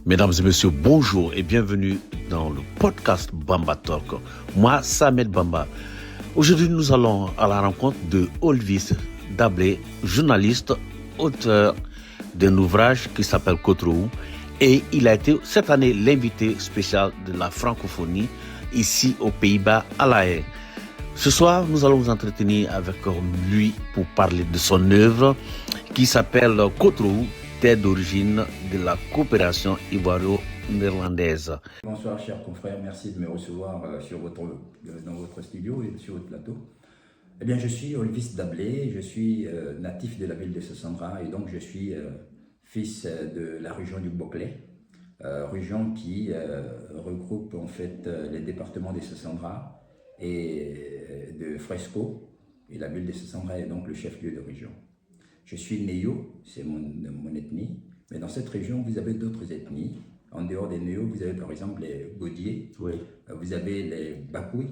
Mesdames et messieurs, bonjour et bienvenue dans le podcast Bamba Talk. Moi, Samed Bamba. Aujourd'hui, nous allons à la rencontre de Olvis Dablé, journaliste, auteur d'un ouvrage qui s'appelle Kotrou. Et il a été cette année l'invité spécial de la francophonie ici aux Pays-Bas à La Haye. Ce soir, nous allons vous entretenir avec lui pour parler de son œuvre qui s'appelle Kotrou, terre d'origine de la coopération ivoiro-néerlandaise. Bonsoir chers confrères, merci de me recevoir dans votre studio et sur votre plateau. Eh bien, je suis Olvis Dablé, je suis natif de la ville de Sassandra et donc je suis fils de la région du Boclé, région qui regroupe en fait les départements de Sassandra et de Fresco, et la ville de Sassandra est donc le chef-lieu de région. Je suis Néo, c'est mon ethnie, mais dans cette région, vous avez d'autres ethnies. En dehors des Néo, vous avez par exemple les Gaudiers, oui. Vous avez les Bakouis,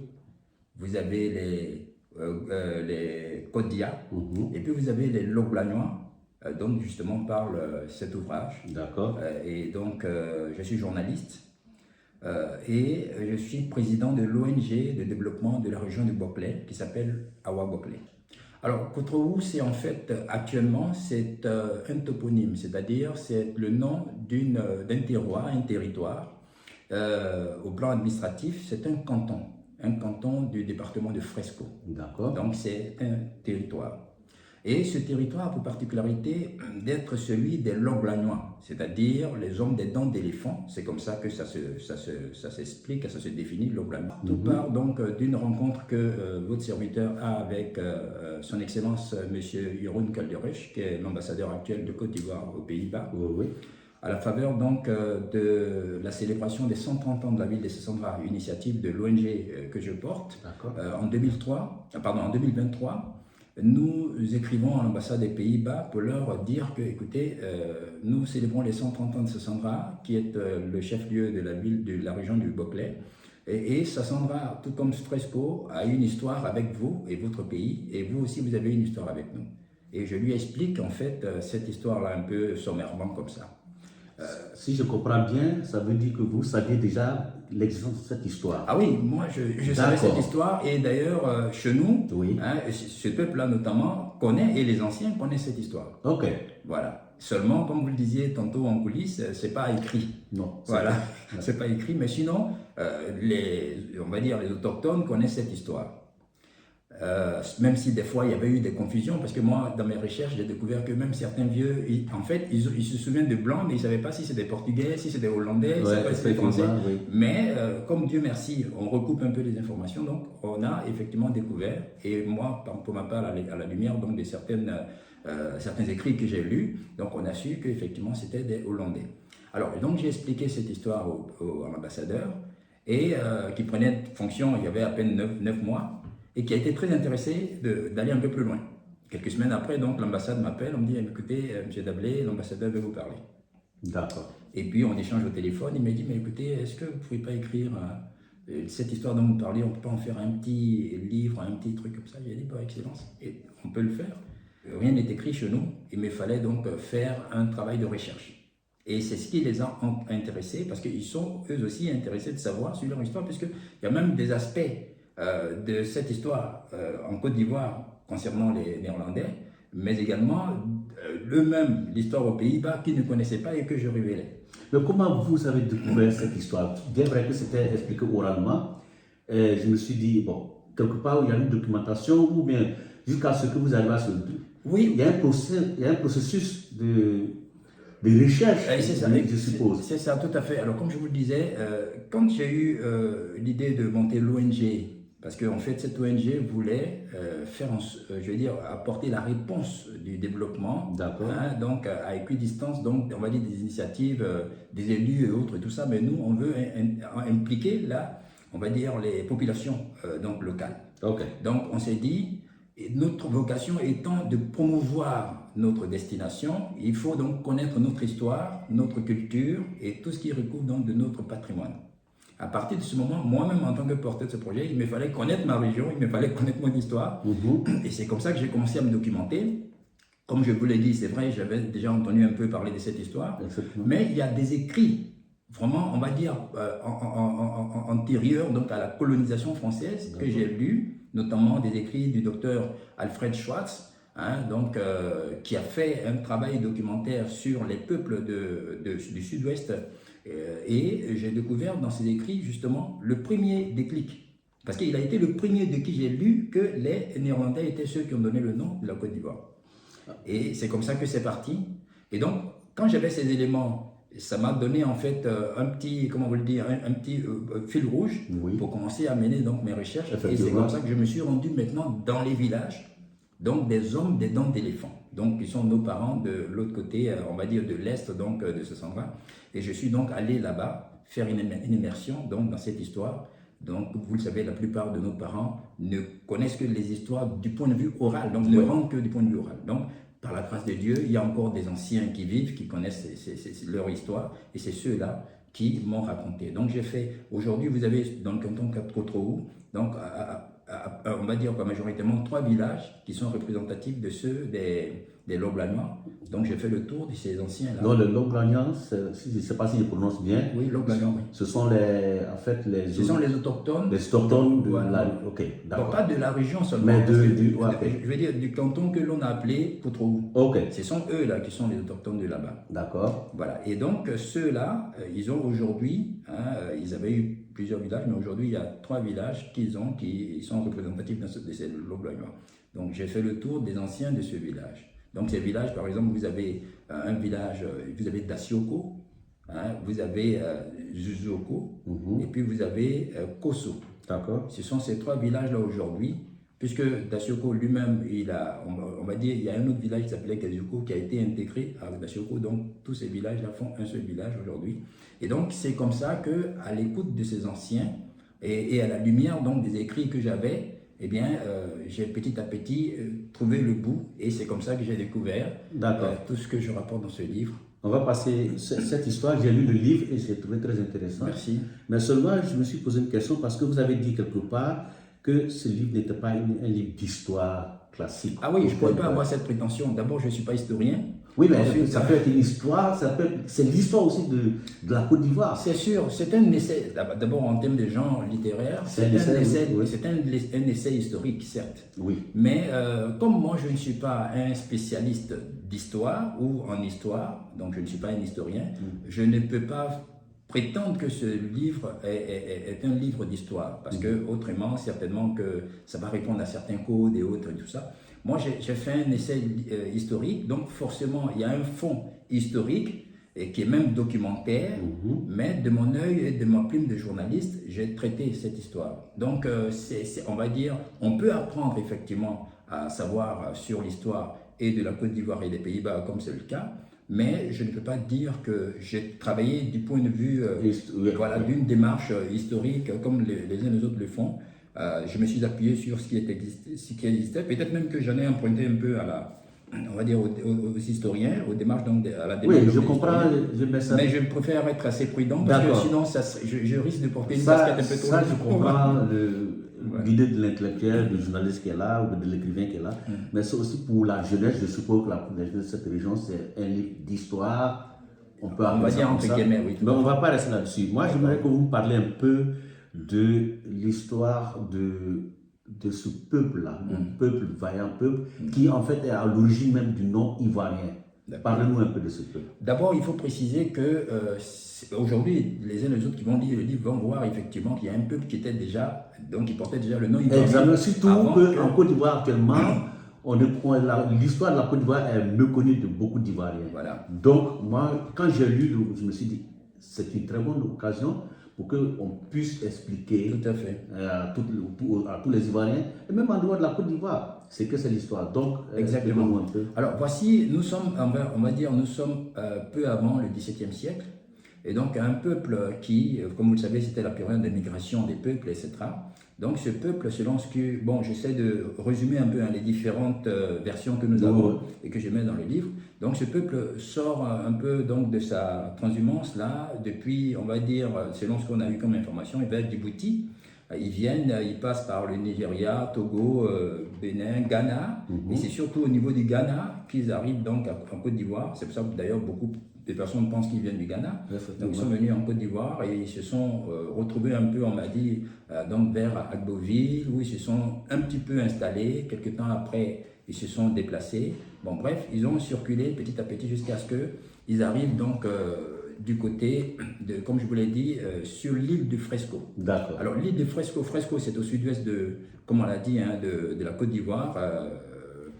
vous avez les Kodia, et puis vous avez les Loglanois, dont justement parle cet ouvrage. D'accord. Et donc, je suis journaliste et je suis président de l'ONG de développement de la région du Boclé qui s'appelle Awa Boclé. Alors, Kotrou, c'est en fait, actuellement, c'est un toponyme, c'est-à-dire c'est le nom d'un terroir, un territoire. Au plan administratif, c'est un canton du département de Fresco. D'accord. Donc, c'est un territoire. Et ce territoire a pour particularité d'être celui des Loglanois, c'est-à-dire les hommes des dents d'éléphant. C'est comme ça que ça s'explique, ça se définit, Loglanois. Tout part donc d'une rencontre que votre serviteur a avec son Excellence M. Jeroen Calderech, qui est l'ambassadeur actuel de Côte d'Ivoire aux Pays-Bas. Oui. À la faveur donc de la célébration des 130 ans de la ville de Sassandra, initiative de l'ONG que je porte, en 2023. Nous écrivons à l'ambassade des Pays-Bas pour leur dire que, écoutez, nous célébrons les 130 ans de Sassandra, qui est le chef-lieu de la ville, de la région du Boclé. Et Sassandra, tout comme Fresco, a une histoire avec vous et votre pays, et vous aussi, vous avez une histoire avec nous. Et je lui explique, en fait, cette histoire-là un peu sommairement comme ça. Si je comprends bien, ça veut dire que vous saviez déjà l'existence de cette histoire. Ah oui, moi je savais cette histoire et d'ailleurs chez nous, oui. Ce peuple-là notamment connaît et les anciens connaissent cette histoire. Ok. Voilà. Seulement, comme vous le disiez tantôt en coulisses, c'est pas écrit. Non. Voilà, c'est pas écrit, mais sinon, on va dire les autochtones connaissent cette histoire. Même si des fois il y avait eu des confusions, parce que moi dans mes recherches j'ai découvert que même certains vieux, en fait ils se souviennent de blancs mais ils ne savaient pas si c'était portugais, si c'était hollandais, ils ne savaient pas si c'était français. Oui. Mais comme Dieu merci, on recoupe un peu les informations, donc on a effectivement découvert, et moi pour ma part à la lumière donc de certains écrits que j'ai lus, donc on a su qu'effectivement c'était des Hollandais. Alors donc j'ai expliqué cette histoire à l'ambassadeur et qui prenait fonction il y avait à peine 9 mois. Et qui a été très intéressé d'aller un peu plus loin. Quelques semaines après, donc, l'ambassade m'appelle, on me dit, écoutez, M. Dablé, l'ambassadeur veut vous parler. D'accord. Et puis, on échange au téléphone, il m'a dit, mais écoutez, est-ce que vous ne pouvez pas écrire cette histoire dont vous parlez, on ne peut pas en faire un petit livre, un petit truc comme ça. J'ai dit, par excellence, et on peut le faire. Rien n'est écrit chez nous, il me fallait donc faire un travail de recherche. Et c'est ce qui les a intéressés, parce qu'ils sont eux aussi intéressés de savoir sur leur histoire, puisqu'il y a même des aspects de cette histoire en Côte d'Ivoire concernant les Néerlandais, mais également eux-mêmes, l'histoire aux Pays-Bas qu'ils ne connaissaient pas et que je révélais. Mais comment vous avez découvert cette histoire? Bien vrai que c'était expliqué oralement, je me suis dit, bon, quelque part il y a une documentation ou bien jusqu'à ce que vous arrivez à ce... Oui. Il y a un processus de recherche, je suppose. C'est ça, tout à fait. Alors comme je vous le disais, quand j'ai eu l'idée de monter l'ONG, parce qu'en fait, cette ONG voulait apporter la réponse du développement, donc à équidistance, donc on va dire des initiatives des élus et autres et tout ça, mais nous, on veut impliquer là, on va dire les populations donc locales. Okay. Donc on s'est dit, notre vocation étant de promouvoir notre destination, il faut donc connaître notre histoire, notre culture et tout ce qui recouvre donc de notre patrimoine. À partir de ce moment, moi-même en tant que porteur de ce projet, il me fallait connaître ma région, il me fallait connaître mon histoire. Et c'est comme ça que j'ai commencé à me documenter. Comme je vous l'ai dit, c'est vrai, j'avais déjà entendu un peu parler de cette histoire. Mais il y a des écrits vraiment, on va dire, antérieur donc, à la colonisation française, que j'ai lu, notamment des écrits du docteur Alfred Schwartz, hein, donc, qui a fait un travail documentaire sur les peuples du Sud-Ouest. Et j'ai découvert dans ses écrits, justement, le premier déclic. Parce qu'il a été le premier de qui j'ai lu que les Néerlandais étaient ceux qui ont donné le nom de la Côte d'Ivoire. Et c'est comme ça que c'est parti. Et donc, quand j'avais ces éléments, ça m'a donné en fait un petit, comment vous le dire, un petit fil rouge pour commencer à mener donc mes recherches. Et c'est comme ça que je me suis rendu maintenant dans les villages, donc des hommes des dents d'éléphant, donc qui sont nos parents de l'autre côté, on va dire de l'est donc de ce endroit. Et je suis donc allé là-bas faire une immersion donc dans cette histoire. Donc, vous le savez, la plupart de nos parents ne connaissent que les histoires du point de vue oral, donc ne rendent que du point de vue oral. Donc, par la grâce de Dieu, il y a encore des anciens qui vivent, qui connaissent leur histoire, et c'est ceux-là qui m'ont raconté. Donc, j'ai fait, aujourd'hui, vous avez dans le canton Cap-Cotroou, donc, on va dire majoritairement 3 villages qui sont représentatifs de ceux des Logblanois. Donc j'ai fait le tour de ces anciens-là. Non, le Logblanois, je ne sais pas si je prononce bien. Oui, Logblanois, oui. Ce sont ce sont les autochtones. Les autochtones de voilà. Ok, d'accord. Donc, pas de la région seulement. Mais je veux dire du canton que l'on a appelé Cotroou. Ok. Ce sont eux là qui sont les autochtones de là-bas. D'accord. Voilà. Et donc ceux-là, ils ont aujourd'hui, ils avaient eu plusieurs villages, mais aujourd'hui il y a 3 villages qui sont représentatifs de ces Logblanois. Donc j'ai fait le tour des anciens de ce village. Donc ces villages, par exemple, vous avez un village, vous avez Dacioko, vous avez Zuzoko, et puis vous avez Koso. D'accord. Ce sont ces 3 villages-là aujourd'hui, puisque Dacioko lui-même, on va dire, il y a un autre village qui s'appelait Kazuko qui a été intégré à Dacioko, donc tous ces villages-là font un seul village aujourd'hui. Et donc c'est comme ça qu'à l'écoute de ces anciens et à la lumière donc des écrits que j'avais, eh bien, j'ai petit à petit trouvé le bout, et c'est comme ça que j'ai découvert tout ce que je rapporte dans ce livre. On va passer cette histoire. J'ai lu le livre et j'ai trouvé très intéressant. Merci. Mais seulement, je me suis posé une question parce que vous avez dit quelque part que ce livre n'était pas un livre d'histoire classique. Ah oui, je ne pourrais pas avoir cette prétention. D'abord, je ne suis pas historien. Oui, mais ensuite, ça peut être une histoire, c'est l'histoire aussi de la Côte d'Ivoire. C'est sûr, c'est un essai, d'abord en termes de genre littéraire, c'est un essai historique, certes. Oui. Mais comme moi, je ne suis pas un spécialiste d'histoire ou en histoire, donc je ne suis pas un historien, je ne peux pas prétendre que ce livre est un livre d'histoire, parce que autrement, certainement que ça va répondre à certains codes et autres et tout ça. Moi, j'ai fait un essai historique, donc forcément, il y a un fond historique et qui est même documentaire, mais de mon œil et de ma plume de journaliste, j'ai traité cette histoire. Donc, on va dire, on peut apprendre effectivement à savoir sur l'histoire et de la Côte d'Ivoire et des Pays-Bas, comme c'est le cas, mais je ne peux pas dire que j'ai travaillé du point de vue d'une démarche historique comme les uns et les autres le font. Je me suis appuyé sur ce qui existait, peut-être même que j'en ai emprunté un peu on va dire aux historiens, aux démarches, donc à la démarche. Oui, je comprends. Mais je préfère être assez prudent parce que sinon je risque de porter une casquette un peu trop. Ça, je comprends l'idée de l'intellectuel, du journaliste qui est là ou de l'écrivain qui est là, mais c'est aussi pour la jeunesse. Je suppose que la jeunesse de cette région, c'est un livre d'histoire. On va dire entre guillemets, oui. Mais on ne va pas rester là-dessus. Moi, j'aimerais que vous me parliez un peu de l'histoire de ce peuple-là, un peuple, vaillant peuple, qui en fait est à l'origine même du nom ivoirien. Parlez-nous un peu de ce peuple. D'abord, il faut préciser que aujourd'hui, les uns et les autres qui vont lire le livre vont voir effectivement qu'il y a un peuple qui était déjà, donc qui portait déjà le nom ivoirien. Exactement, surtout qu'en Côte d'Ivoire actuellement, l'histoire de la Côte d'Ivoire est mieux connue de beaucoup d'Ivoiriens. Voilà. Donc, moi, quand j'ai lu, je me suis dit, c'est une très bonne occasion pour qu'on puisse expliquer tout à fait. À tous les Ivoiriens, et même en dehors de la Côte d'Ivoire, c'est que c'est l'histoire. Donc, exactement. Un peu. Alors, voici, nous sommes peu avant le XVIIe siècle, et donc un peuple qui, comme vous le savez, c'était la période de migration des peuples, etc. Donc, ce peuple, selon ce que... Bon, j'essaie de résumer un peu les différentes versions que nous avons et que je mets dans le livre. Donc, ce peuple sort un peu donc, de sa transhumance, là, depuis, on va dire, selon ce qu'on a eu comme information, il va à Djibouti. Ils passent par le Nigeria, Togo, Bénin, Ghana. Et c'est surtout au niveau du Ghana qu'ils arrivent donc en Côte d'Ivoire. C'est pour ça que d'ailleurs beaucoup des personnes pensent qu'ils viennent du Ghana. Donc ils sont venus en Côte d'Ivoire et ils se sont retrouvés un peu, on m'a dit, donc vers Agboville, où ils se sont un petit peu installés. Quelques temps après, ils se sont déplacés. Bon, bref, ils ont circulé petit à petit jusqu'à ce qu'ils arrivent donc du côté, comme je vous l'ai dit, sur l'île de Fresco. D'accord. Alors l'île de Fresco, c'est au sud-ouest de, comme on l'a dit, hein, de la Côte d'Ivoire,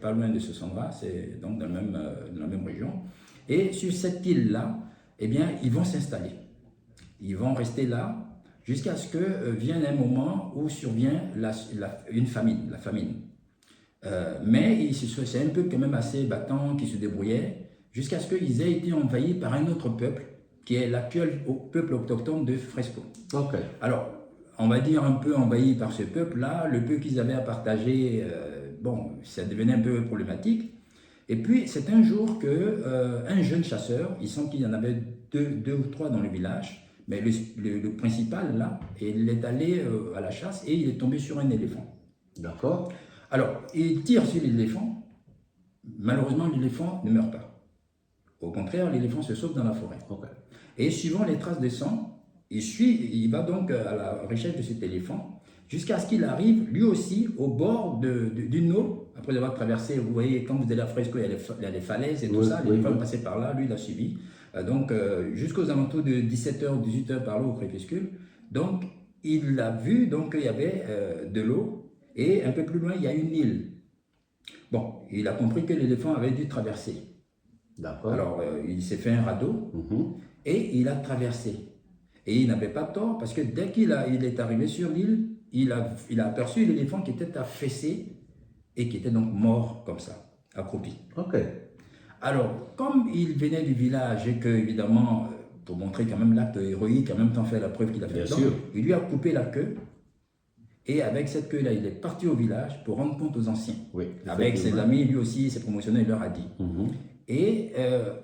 pas loin de Sosandra, c'est donc dans la même région. Et sur cette île-là, eh bien, ils vont s'installer. Ils vont rester là jusqu'à ce que vienne un moment où survient une famine, la famine. Mais c'est un peuple quand même assez battant qui se débrouillait jusqu'à ce qu'ils aient été envahis par un autre peuple qui est l'actuel peuple autochtone de Fresco. Okay. Alors, on va dire un peu envahi par ce peuple-là, le peu qu'ils avaient à partager, bon, ça devenait un peu problématique. Et puis, c'est un jour qu'un jeune chasseur, il semble qu'il y en avait deux ou trois dans le village, mais le principal, là, il est allé à la chasse et il est tombé sur un éléphant. D'accord. Alors, il tire sur l'éléphant. Malheureusement, l'éléphant ne meurt pas. Au contraire, l'éléphant se sauve dans la forêt. Okay. Et suivant les traces de sang, il va donc à la recherche de cet éléphant jusqu'à ce qu'il arrive lui aussi au bord d'une eau. Après avoir traversé, vous voyez, quand vous allez à Fresco, il y a les falaises et tout ça. L'éléphant est passé par là, lui il a suivi. Donc jusqu'aux alentours de 17h, 18h par là au crépuscule. Donc il a vu qu'il y avait de l'eau et un peu plus loin il y a une île. Bon, il a compris que l'éléphant avait dû traverser. D'accord. Alors il s'est fait un radeau et il a traversé. Et il n'avait pas tort parce que dès qu'il est arrivé sur l'île, il a aperçu l'éléphant qui était affaissé et qui était donc mort comme ça, accroupi. Ok. Alors, comme il venait du village et que, évidemment, pour montrer quand même l'acte héroïque, en même temps faire la preuve qu'il a fait, donc, il lui a coupé la queue et avec cette queue-là, il est parti au village pour rendre compte aux anciens. Oui, avec ses amis, lui aussi, ses promotionnels, il leur a dit. Et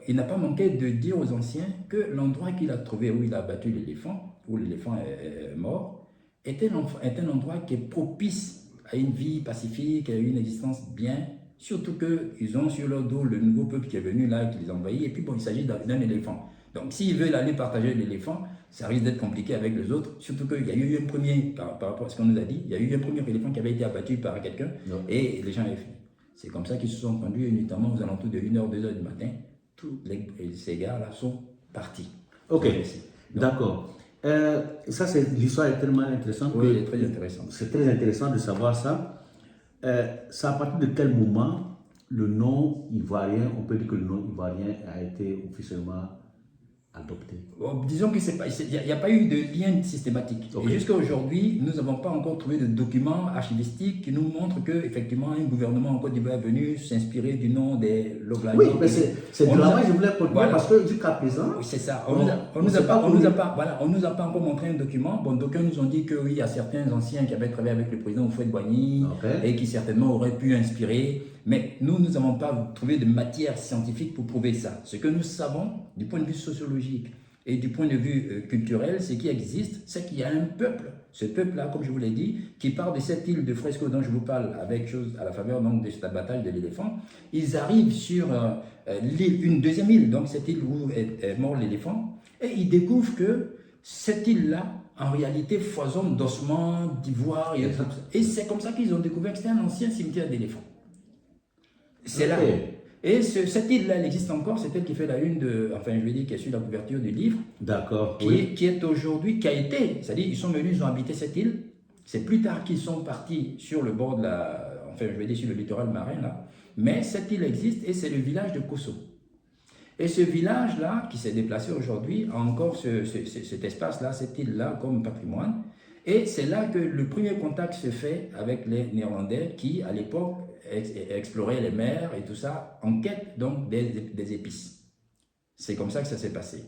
il n'a pas manqué de dire aux anciens que l'endroit qu'il a trouvé où il a abattu l'éléphant, où l'éléphant est mort, est un endroit qui est propice à une vie pacifique, à une existence bien, surtout qu'ils ont sur leur dos le nouveau peuple qui est venu là, qui les a envahis, et puis bon, il s'agit d'un éléphant. Donc s'ils veulent aller partager l'éléphant, ça risque d'être compliqué avec les autres, surtout qu'il y a eu un premier, par rapport à ce qu'on nous a dit, il y a eu un premier éléphant qui avait été abattu par quelqu'un, et les gens avaient fini. C'est comme ça qu'ils se sont conduits, et notamment aux alentours de 1h, 2h du matin, tous ces gars-là sont partis. Ok, d'accord. Ça, l'histoire est tellement intéressante. Oui, elle est très intéressante. C'est très intéressant de savoir ça. C'est à partir de quel moment le nom ivoirien, on peut dire que le nom ivoirien a été officiellement adopté? Disons qu'il n'y a pas eu de lien systématique. Okay. Et jusqu'à aujourd'hui, nous n'avons pas encore trouvé de documents archivistiques qui nous montrent qu'effectivement un gouvernement en Côte d'Ivoire est venu s'inspirer du nom des Loglagnons. Oui, mais c'est de là que je voulais continuer parce que jusqu'à présent. C'est ça. On ne nous a pas encore montré un document. Bon, d'aucuns nous ont dit que oui, il y a certains anciens qui avaient travaillé avec le président Houphouët-Boigny et qui certainement auraient pu inspirer. Mais nous n'avons pas trouvé de matière scientifique pour prouver ça. Ce que nous savons, du point de vue sociologique et du point de vue culturel, ce qui existe, c'est qu'il y a un peuple. Ce peuple-là, comme je vous l'ai dit, qui part de cette île de Fresco dont je vous parle à la faveur donc, de cet abattage de l'éléphant. Ils arrivent sur une deuxième île, donc cette île où est mort l'éléphant, et ils découvrent que cette île-là, en réalité, foisonne d'ossements, d'ivoire, et c'est comme ça qu'ils ont découvert que c'était un ancien cimetière d'éléphants. C'est là. Et cette île-là, elle existe encore, c'est elle qui fait la une enfin je vais dire, qui est sur la couverture du livre. D'accord. Qui est aujourd'hui, qui a été, c'est-à-dire ils sont venus, ils ont habité cette île. C'est plus tard qu'ils sont partis sur le bord de enfin je vais dire sur le littoral marin là. Mais cette île existe et c'est le village de Kosso. Et ce village-là, qui s'est déplacé aujourd'hui, a encore cet espace-là, cette île-là comme patrimoine. Et c'est là que le premier contact se fait avec les Néerlandais qui, à l'époque, exploraient les mers et tout ça, en quête donc des épices. C'est comme ça que ça s'est passé.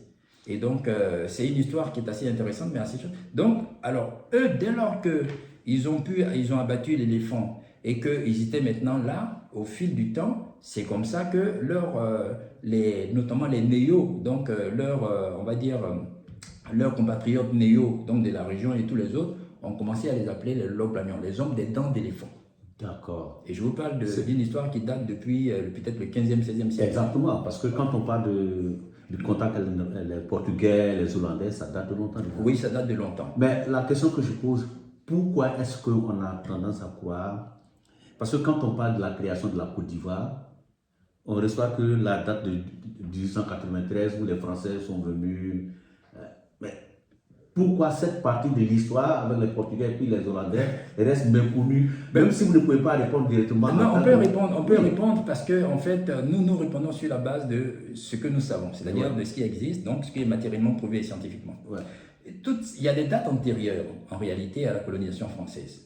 Et donc, c'est une histoire qui est assez intéressante, mais assez chouette. Donc, alors, eux, dès lors qu'ils ont abattu l'éléphant et qu'ils étaient maintenant là, au fil du temps, c'est comme ça que notamment les Néo, donc on va dire, leurs compatriotes néo, donc de la région et tous les autres, ont commencé à les appeler les Loglagnons, les hommes des dents d'éléphant. D'accord. Et je vous parle d'une histoire qui date depuis peut-être le 15e, 16e siècle. Exactement, parce que quand on parle du contact avec les Portugais, les Hollandais, ça date de longtemps. Oui, ça date de longtemps. Mais la question que je pose, pourquoi est-ce qu'on a tendance à croire? Parce que quand on parle de la création de la Côte d'Ivoire, on ne reçoit que la date de 1893 où les Français sont venus. Mais pourquoi cette partie de l'histoire avec les Portugais et puis les Hollandais reste méconnue, même si vous ne pouvez pas répondre directement? Non, on peut répondre parce que en fait, nous répondons sur la base de ce que nous savons, c'est-à-dire de ce qui existe, donc ce qui est matériellement prouvé scientifiquement. Ouais. Il y a des dates antérieures, en réalité, à la colonisation française.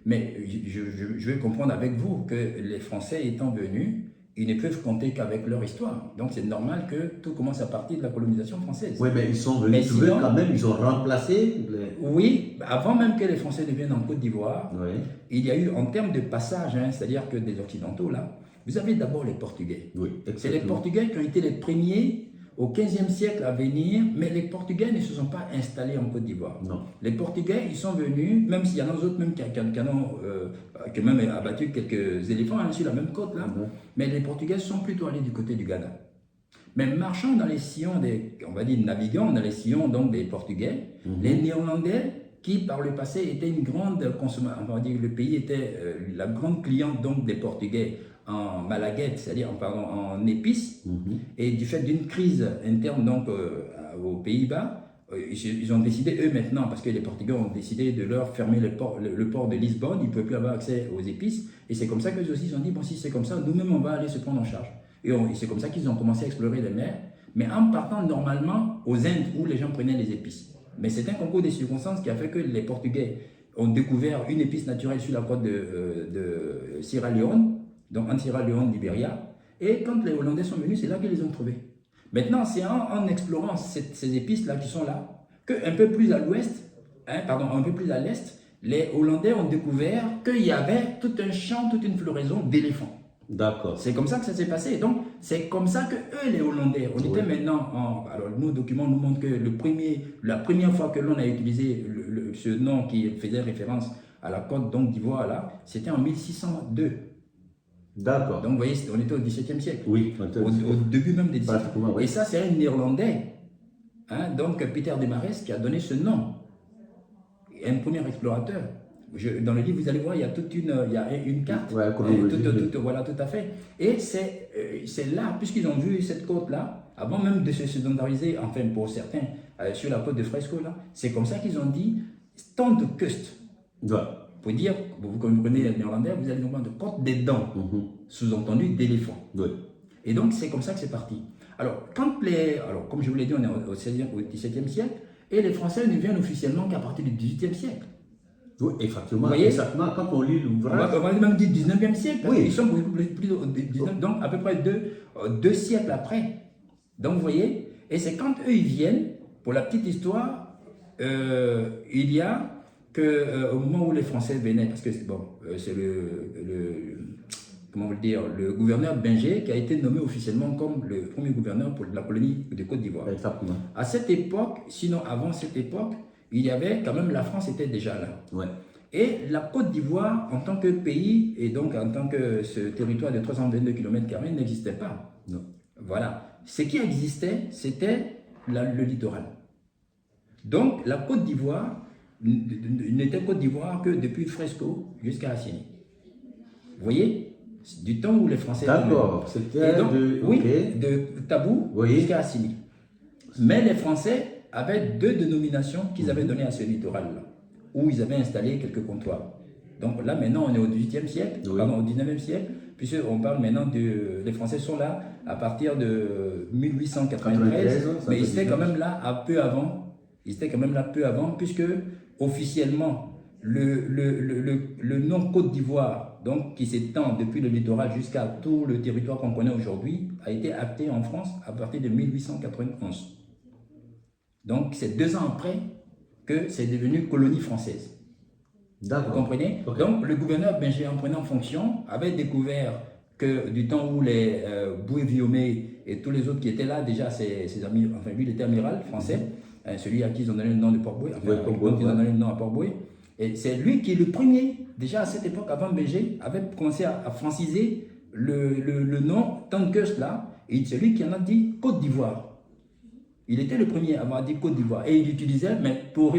Mais je veux comprendre avec vous que les Français étant venus, ils ne peuvent compter qu'avec leur histoire. Donc c'est normal que tout commence à partir de la colonisation française. Oui, mais ils sont venus quand même, ils ont remplacé Oui, avant même que les Français ne viennent en Côte d'Ivoire, oui. Il y a eu, en termes de passage, c'est-à-dire que des Occidentaux, là, vous avez d'abord les Portugais. Oui, c'est les Portugais qui ont été les premiers au XVe siècle à venir, mais les Portugais ne se sont pas installés en Côte d'Ivoire. Non. Les Portugais, ils sont venus, même s'il y en a d'autres même qui ont même abattu quelques éléphants sur la même côte, là, mais les Portugais sont plutôt allés du côté du Ghana. Mais marchant dans les sillons on va dire naviguant dans les sillons donc des Portugais, les Néerlandais, qui par le passé étaient une grande consommation, on va dire le pays était la grande cliente donc des Portugais en malaguettes, c'est-à-dire en épices, et du fait d'une crise interne donc aux Pays-Bas, ils ont décidé eux maintenant, parce que les Portugais ont décidé de leur fermer le port de Lisbonne, ils ne pouvaient plus avoir accès aux épices, et c'est comme ça qu'eux aussi ils ont dit, bon si c'est comme ça, nous-mêmes on va aller se prendre en charge. Et c'est comme ça qu'ils ont commencé à explorer les mers, mais en partant normalement aux Indes où les gens prenaient les épices. Mais c'est un concours des circonstances qui a fait que les Portugais ont découvert une épice naturelle sur la côte de Sierra Leone, donc en Sierra Leone, Libéria. Et quand les Hollandais sont venus, c'est là qu'ils les ont trouvés. Maintenant, c'est en explorant ces épices-là qui sont là, qu'un peu plus à l'ouest, un peu plus à l'est, les Hollandais ont découvert qu'il y avait tout un champ, toute une floraison d'éléphants. D'accord. C'est comme ça que ça s'est passé. Donc, c'est comme ça que eux, les Hollandais, on était maintenant alors, nos documents nous montrent que la première fois que l'on a utilisé ce nom qui faisait référence à la côte d'Ivoire, là, c'était en 1602. D'accord. Donc, vous voyez, on était au XVIIe siècle. Oui. Au début même des XVIIe. Oui. Et ça, c'est un Néerlandais, donc Peter de Mares, qui a donné ce nom. Un premier explorateur. Dans le livre, vous allez voir, il y a une carte. Ouais, voilà, tout à fait. Et c'est là, puisqu'ils ont vu cette côte-là, avant même de se sédentariser, enfin pour certains, sur la côte de Fresco, là, c'est comme ça qu'ils ont dit Standkust. Ouais. Pour dire, vous comprenez le néerlandais, vous allez nous voir de côte des dents, sous-entendu d'éléphant. Ouais. Et donc, c'est comme ça que c'est parti. Alors, comme je vous l'ai dit, on est au XVIIe siècle, et les Français ne viennent officiellement qu'à partir du XVIIIe siècle. Oui, effectivement. Voyez, exactement. Quand on lit l'ouvrage. On va même dire 19e siècle. Parce oui. Ils sont plus au 19e, donc à peu près deux siècles après. Donc vous voyez, et c'est quand eux ils viennent, pour la petite histoire, il y a que au moment où les Français venaient, parce que c'est comment vous le dire, le gouverneur Binger qui a été nommé officiellement comme le premier gouverneur pour la colonie de Côte d'Ivoire. Exactement. À cette époque, sinon avant cette époque, il y avait quand même, la France était déjà là. Ouais. Et la Côte d'Ivoire, en tant que pays, et donc en tant que ce territoire de 322 km² n'existait pas. Non. Voilà. Ce qui existait, c'était le littoral. Donc la Côte d'Ivoire n'était Côte d'Ivoire que depuis Fresco jusqu'à Assini. Vous voyez, du temps où les Français... D'accord, c'était de Tabou jusqu'à Assini. Mais les Français avaient deux dénominations qu'ils avaient données à ce littoral-là, où ils avaient installé quelques comptoirs. Donc là, maintenant, on est au XVIIIe siècle, pardon, au XIXe siècle, puisqu'on parle maintenant les Français sont là à partir de 1893, mais ils étaient quand même là peu avant. Ils étaient quand même là peu avant, puisque officiellement, le nom Côte d'Ivoire, donc qui s'étend depuis le littoral jusqu'à tout le territoire qu'on connaît aujourd'hui, a été acté en France à partir de 1891. Donc, c'est 2 ans après que c'est devenu colonie française. Vous comprenez? Okay. Donc, le gouverneur Binger, en prenant fonction, avait découvert que du temps où les Boué-Viomé et tous les autres qui étaient là, déjà, ses amis, enfin, lui, il était amiral français, celui à qui ils ont donné le nom de Port-Boué, ils ont donné le nom à Port-Boué. Et c'est lui qui est le premier, déjà à cette époque, avant Binger, avait commencé à franciser le nom Standkust là, et c'est lui qui en a dit Côte d'Ivoire. il était le premier à avoir dit Côte d'Ivoire. Et il utilisait, mais pour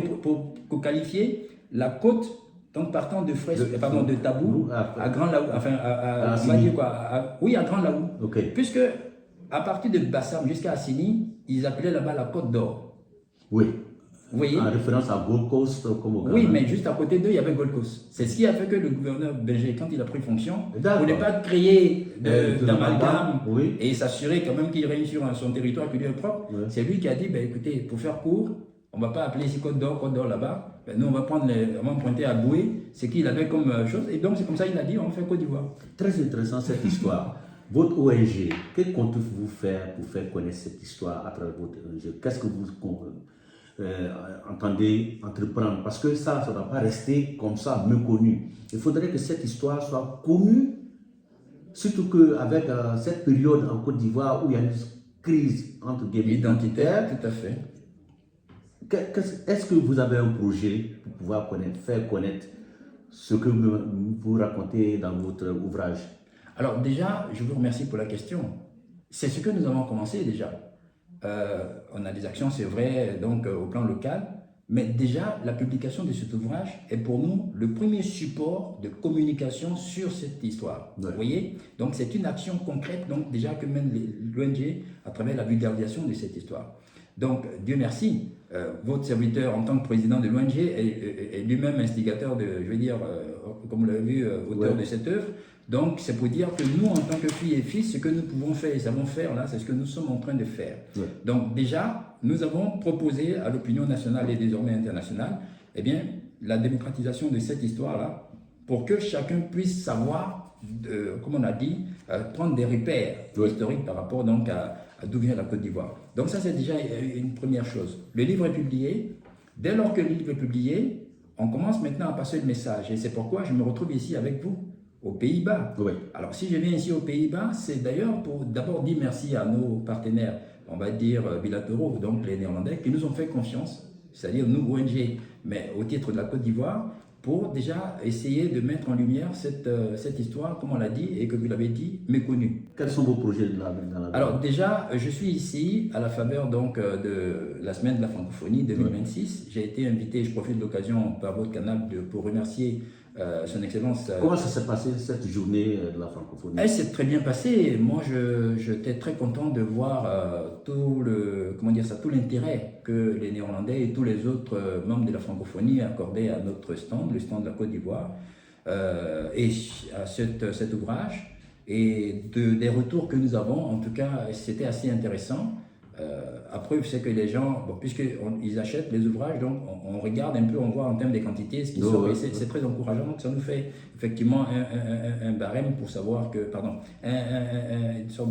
qualifier la côte, donc partant de de Tabou à Grand Laou, enfin, on va dire quoi, oui, à Grand Laou. Okay. Puisque à partir de Bassam jusqu'à Assini, ils appelaient là-bas la Côte d'Or. Oui. Vous voyez? En référence à Gold Coast comme au Ghana. Oui, mais juste à côté d'eux, il y avait Gold Coast. C'est ce qui a fait que le gouverneur Béger, quand il a pris fonction, pour ne pas créer d'amalgame et s'assurer quand même qu'il règne sur son territoire qui lui est propre, c'est lui qui a dit, ben, écoutez, pour faire court, on ne va pas appeler ici Côte d'Or là-bas. Ben, nous, on va pointer à Boué, ce qu'il avait comme chose. Et donc, c'est comme ça qu'il a dit, on fait Côte d'Ivoire. Très intéressant cette histoire. Votre ONG, que comptez-vous faire pour faire connaître cette histoire à travers votre ONG? Qu'est-ce que vous entendez entreprendre? Parce que ça ne doit pas rester comme ça, méconnu. Il faudrait que cette histoire soit connue, surtout qu'avec cette période en Côte d'Ivoire où il y a une crise entre guillemets identitaire. Tout à fait. Est-ce que vous avez un projet pour pouvoir faire connaître ce que vous racontez dans votre ouvrage? Alors déjà, je vous remercie pour la question. C'est ce que nous avons commencé déjà. On a des actions, c'est vrai, donc au plan local, mais déjà la publication de cet ouvrage est pour nous le premier support de communication sur cette histoire. Ouais. Vous voyez? Donc c'est une action concrète, donc déjà que mène l'ONG à travers la vulgarisation de cette histoire. Donc Dieu merci, votre serviteur en tant que président de l'ONG est lui-même instigateur de, je vais dire, comme vous l'avez vu, auteur de cette œuvre. Donc, c'est pour dire que nous, en tant que filles et fils, ce que nous pouvons faire et savons faire là, c'est ce que nous sommes en train de faire. Ouais. Donc, déjà, nous avons proposé à l'opinion nationale et désormais internationale, eh bien, la démocratisation de cette histoire-là, pour que chacun puisse savoir, comme on a dit, prendre des repères historiques par rapport donc à d'où vient la Côte d'Ivoire. Donc, ça, c'est déjà une première chose. Le livre est publié. Dès lors que le livre est publié, on commence maintenant à passer le message. Et c'est pourquoi je me retrouve ici avec vous, aux Pays-Bas. Oui. Alors, si je viens ici aux Pays-Bas, c'est d'ailleurs pour d'abord dire merci à nos partenaires, on va dire bilatéraux, donc les Néerlandais, qui nous ont fait confiance, c'est-à-dire nous, ONG, mais au titre de la Côte d'Ivoire, pour déjà essayer de mettre en lumière cette histoire, comme on l'a dit, et que vous l'avez dit, méconnue. Quels sont vos projets dans la Alors déjà, je suis ici à la faveur donc, de la semaine de la francophonie 2026. Oui. J'ai été invité, je profite de l'occasion par votre canal pour remercier son Excellence. Comment ça s'est passé cette journée de la francophonie? Elle s'est très bien passée. Moi, j'étais très content de voir tout l'intérêt que les Néerlandais et tous les autres membres de la francophonie accordaient à notre stand, le stand de la Côte d'Ivoire, et à cet ouvrage. Et des retours que nous avons, en tout cas, c'était assez intéressant. Après, c'est que les gens, puisqu'ils achètent les ouvrages, donc on regarde un peu, on voit en termes de quantité ce qui sort, et c'est très encourageant. Donc ça nous fait effectivement un barème pour savoir que, une sorte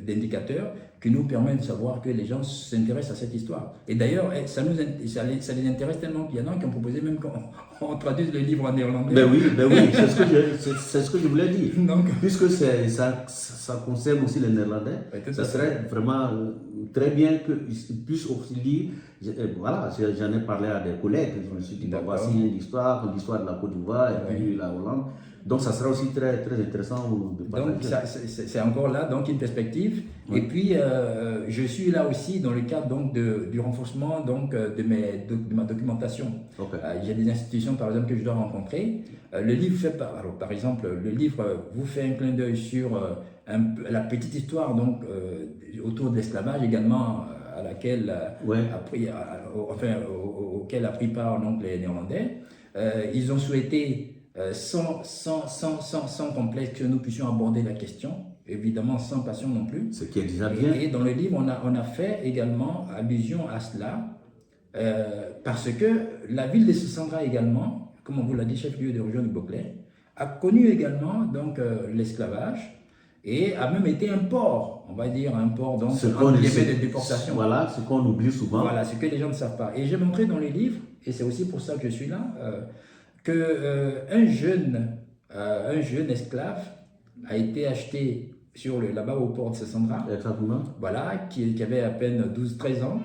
d'indicateur qui nous permet de savoir que les gens s'intéressent à cette histoire. Et d'ailleurs, ça les intéresse tellement qu'il y en a qui ont proposé même qu'on traduise le livre en néerlandais. Ben oui, c'est ce que je voulais dire. Donc, puisque ça concerne aussi les Néerlandais, ça serait vraiment très bien qu'ils puissent aussi lire. Voilà, j'en ai parlé à des collègues, je me suis dit, voici l'histoire de la Côte d'Ivoire et puis la Hollande. Donc, ça sera aussi très, très intéressant de partager. Donc, c'est encore là, donc, une perspective. Oui. Et puis, je suis là aussi dans le cadre donc, du renforcement donc, de ma documentation. Okay. Il y a des institutions, par exemple, que je dois rencontrer. Le livre fait par exemple, le livre vous fait un clin d'œil sur la petite histoire donc, autour de l'esclavage également, à laquelle auquel a pris part donc, les Néerlandais. Ils ont souhaité sans complexe que nous puissions aborder la question, évidemment sans passion non plus. Ce qui est déjà bien. Et dans le livre, on a fait également allusion à cela, parce que la ville de Sassandra également, comme on vous l'a dit, chef-lieu de région du Boclé, a connu également donc l'esclavage et a même été un port, on va dire un port donc de déportation. Voilà, ce qu'on oublie souvent. Voilà, ce que les gens ne savent pas. Et j'ai montré dans les livres, et c'est aussi pour ça que je suis là, qu'un jeune esclave a été acheté là-bas au port de Sassandra. Exactement. Voilà, qui avait à peine 12-13 ans,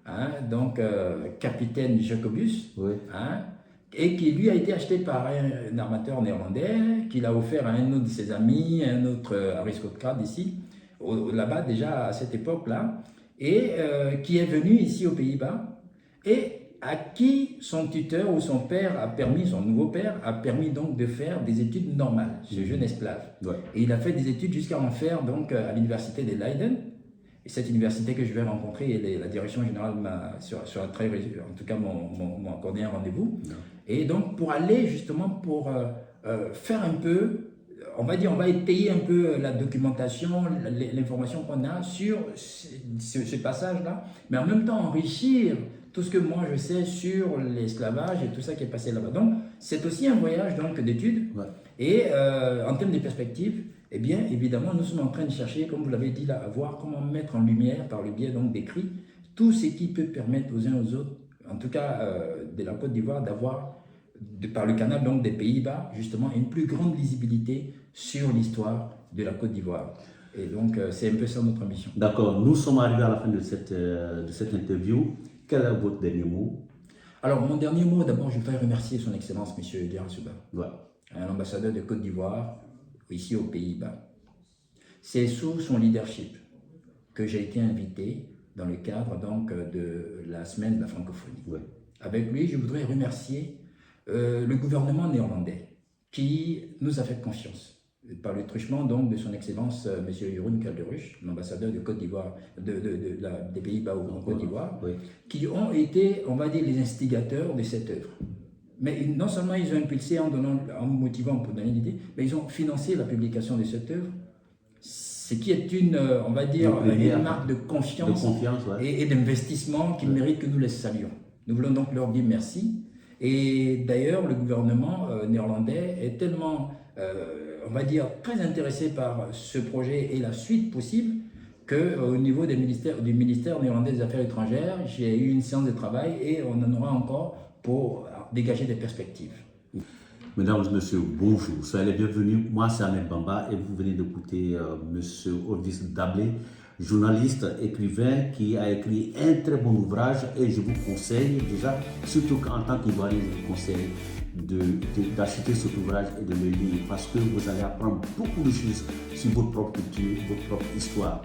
hein, donc capitaine Jacobus, oui. Hein, et qui lui a été acheté par un armateur néerlandais, qu'il a offert à un autre de ses amis, un autre aristocrate d'ici, là-bas déjà à cette époque-là, et qui est venu ici aux Pays-Bas, et à qui son tuteur ou son père a permis, son nouveau père, a permis donc de faire des études normales, ce jeune esclave. Ouais. Et il a fait des études jusqu'à en faire donc à l'université de Leiden. Et cette université que je vais rencontrer, et la direction générale sur un très, en tout cas, m'ont accordé un rendez-vous. Ouais. Et donc pour aller justement pour faire un peu, on va étayer un peu la documentation, l'information qu'on a sur ce passage-là, mais en même temps enrichir tout ce que moi je sais sur l'esclavage et tout ça qui est passé là-bas. Donc c'est aussi un voyage d'études. Ouais. Et en termes de perspectives, eh bien évidemment nous sommes en train de chercher, comme vous l'avez dit là, à voir comment mettre en lumière par le biais donc d'écrits tout ce qui peut permettre aux uns aux autres, en tout cas de la Côte d'Ivoire, d'avoir par le canal donc des Pays-Bas justement une plus grande lisibilité sur l'histoire de la Côte d'Ivoire. Et donc c'est un peu ça notre ambition. D'accord, nous sommes arrivés à la fin de cette interview. Quel est votre dernier mot? Alors mon dernier mot, d'abord je voudrais remercier son Excellence M. Diarra Souba, ouais. Un ambassadeur de Côte d'Ivoire ici aux Pays-Bas. C'est sous son leadership que j'ai été invité dans le cadre donc de la semaine de la francophonie. Ouais. Avec lui, je voudrais remercier le gouvernement néerlandais qui nous a fait confiance par le truchement donc de son Excellence M. Jeroen Calderuch, l'ambassadeur de Côte d'Ivoire, des Pays-Bas en Côte d'Ivoire, oui. Qui ont été, on va dire, les instigateurs de cette œuvre. Mais non seulement ils ont impulsé en motivant pour donner l'idée, mais ils ont financé la publication de cette œuvre, ce qui est une marque de confiance ouais. et d'investissement qui mérite que nous les saluions. Nous voulons donc leur dire merci. Et d'ailleurs, le gouvernement néerlandais est tellement, très intéressé par ce projet et la suite possible qu'au niveau du ministère néerlandais des Affaires étrangères, j'ai eu une séance de travail et on en aura encore pour dégager des perspectives. Mesdames et messieurs, bonjour, soyez les bienvenus. Moi, c'est Ahmed Bamba et vous venez d'écouter monsieur Olvis Dablé, journaliste, écrivain qui a écrit un très bon ouvrage et je vous conseille déjà, surtout qu'en tant qu'Ivoirien, je vous conseille d'acheter cet ouvrage et de le lire parce que vous allez apprendre beaucoup de choses sur votre propre culture, votre propre histoire.